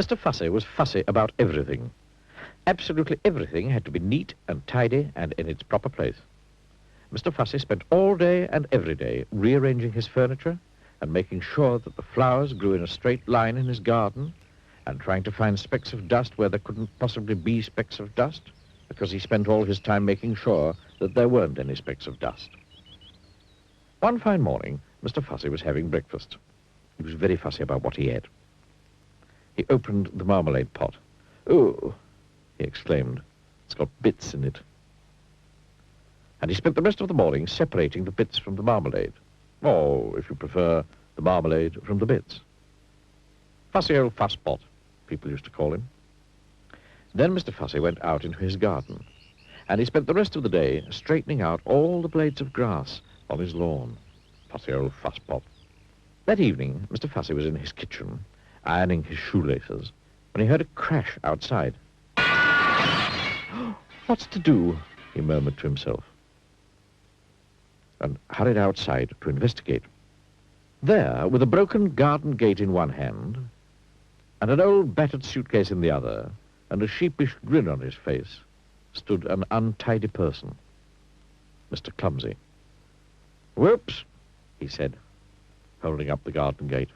Mr. Fussy was fussy about everything. Absolutely everything had to be neat and tidy and in its proper place. Mr. Fussy spent all day and every day rearranging his furniture and making sure that the flowers grew in a straight line in his garden and trying to find specks of dust where there couldn't possibly be specks of dust, because he spent all his time making sure that there weren't any specks of dust. One fine morning, Mr. Fussy was having breakfast. He was very fussy about what he ate. He opened the marmalade pot. "Oh," he exclaimed, "it's got bits in it." And he spent the rest of the morning separating the bits from the marmalade. Or, if you prefer, the marmalade from the bits. Fussy old fusspot, people used to call him. Then Mr. Fussy went out into his garden, and he spent the rest of the day straightening out all the blades of grass on his lawn. Fussy old fusspot. That evening, Mr. Fussy was in his kitchen, ironing his shoelaces, when he heard a crash outside. "What's to do?" he murmured to himself, and hurried outside to investigate. There, with a broken garden gate in one hand, and an old battered suitcase in the other, and a sheepish grin on his face, stood an untidy person, Mr. Clumsy. "Whoops," he said, holding up the garden gate.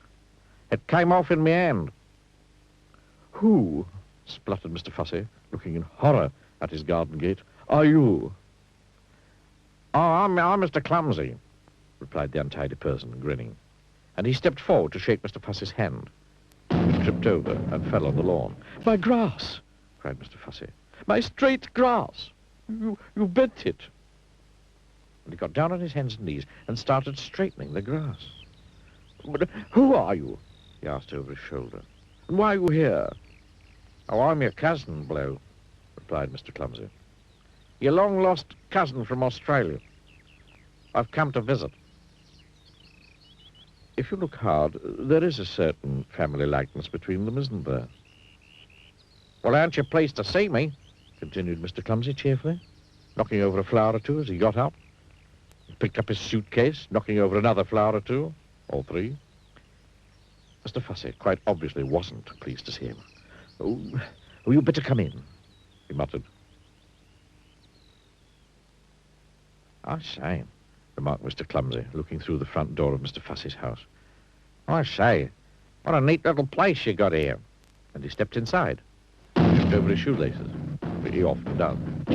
"It came off in my hand." "Who," spluttered Mr. Fussy, looking in horror at his garden gate, "are you?" "Oh, I'm Mr. Clumsy," replied the untidy person, grinning. And he stepped forward to shake Mr. Fussy's hand. He tripped over and fell on the lawn. "My grass!" cried Mr. Fussy. "My straight grass! You bent it." And he got down on his hands and knees and started straightening the grass. "But who are you?" he asked over his shoulder. "And why are you here?" "Oh, I'm your cousin, Blue," replied Mr. Clumsy. "Your long-lost cousin from Australia. I've come to visit." "If you look hard, there is a certain family likeness between them, isn't there?" "Well, aren't you pleased to see me?" continued Mr. Clumsy cheerfully, knocking over a flower or two as he got up. He picked up his suitcase, knocking over another flower or two, or three. Mr. Fussy quite obviously wasn't pleased to see him. Oh, you'd better come in," he muttered. "I say," remarked Mr. Clumsy, looking through the front door of Mr. Fussy's house. "I say, what a neat little place you got here." And he stepped inside, tripped over his shoelaces, which he often done,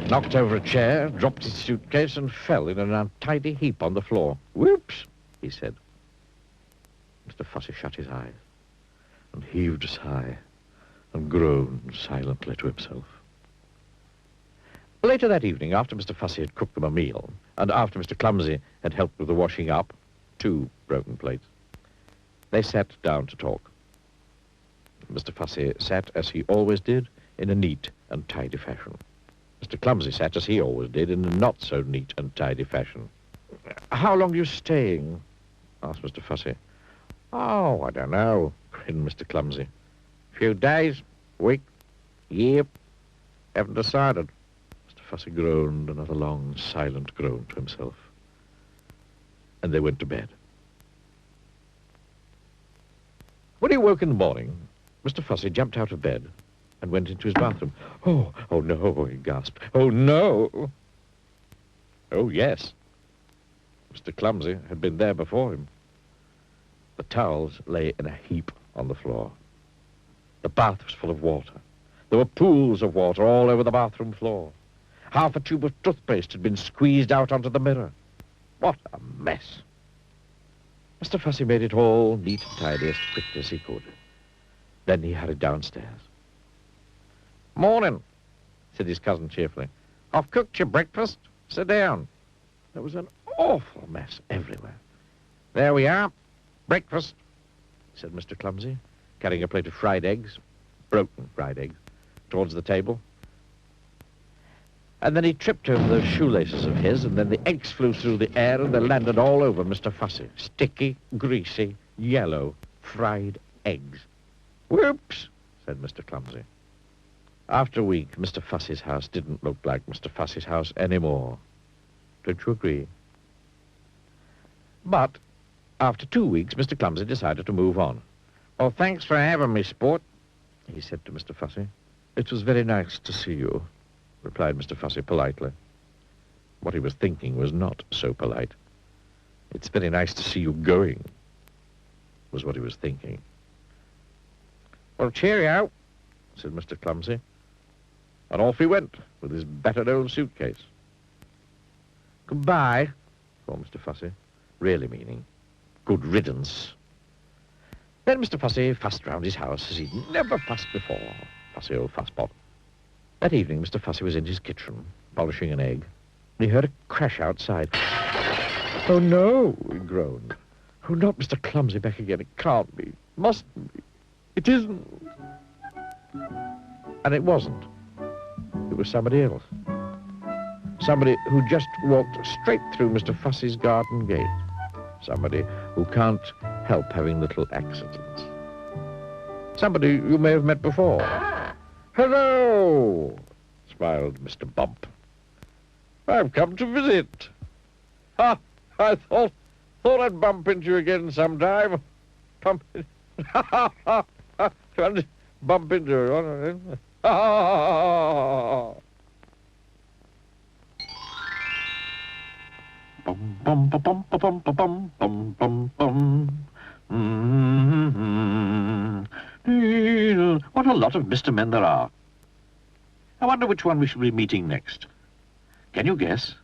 knocked over a chair, dropped his suitcase, and fell in an untidy heap on the floor. "Whoops," he said. Mr. Fussy shut his eyes and heaved a sigh and groaned silently to himself. Later that evening, after Mr. Fussy had cooked them a meal, and after Mr. Clumsy had helped with the washing up, 2 broken plates, they sat down to talk. Mr. Fussy sat, as he always did, in a neat and tidy fashion. Mr. Clumsy sat, as he always did, in a not-so-neat and tidy fashion. "How long are you staying?" asked Mr. Fussy. "Oh, I don't know," grinned Mr. Clumsy. "Few days, week, year, haven't decided." Mr. Fussy groaned another long, silent groan to himself. And they went to bed. When he woke in the morning, Mr. Fussy jumped out of bed and went into his bathroom. Oh no," he gasped. "Oh, no." Oh, yes. Mr. Clumsy had been there before him. The towels lay in a heap on the floor. The bath was full of water. There were pools of water all over the bathroom floor. Half a tube of toothpaste had been squeezed out onto the mirror. What a mess. Mr. Fussy made it all neat and tidy as quickly as he could. Then he hurried downstairs. "Morning," said his cousin cheerfully. "I've cooked your breakfast. Sit down." There was an awful mess everywhere. "There we are. Breakfast," said Mr. Clumsy, carrying a plate of fried eggs, broken fried eggs, towards the table. And then he tripped over those shoelaces of his, and then the eggs flew through the air, and they landed all over Mr. Fussy. Sticky, greasy, yellow, fried eggs. "Whoops," said Mr. Clumsy. After a week, Mr. Fussy's house didn't look like Mr. Fussy's house anymore. Don't you agree? But after 2 weeks, Mr. Clumsy decided to move on. "Oh, thanks for having me, sport," he said to Mr. Fussy. "It was very nice to see you," replied Mr. Fussy politely. What he was thinking was not so polite. "It's very nice to see you going," was what he was thinking. "Well, cheerio," said Mr. Clumsy. And off he went with his battered old suitcase. "Goodbye," called Mr. Fussy, really meaning good riddance. Then Mr. Fussy fussed round his house as he'd never fussed before. Fussy old fusspot. That evening, Mr. Fussy was in his kitchen, polishing an egg, and he heard a crash outside. "Oh, no," he groaned. "Oh, not Mr. Clumsy back again. It can't be. Mustn't be. It isn't." And it wasn't. It was somebody else. Somebody who just walked straight through Mr. Fussy's garden gate. Somebody who can't help having little accidents. Somebody you may have met before. "Hello," smiled Mr. Bump. "I've come to visit. Ha! I thought I'd bump into you again sometime. Bump into you. Bum bum ba bum ba bum ba bum bum bum bum. What a lot of Mr. Men there are. I wonder which one we shall be meeting next. Can you guess?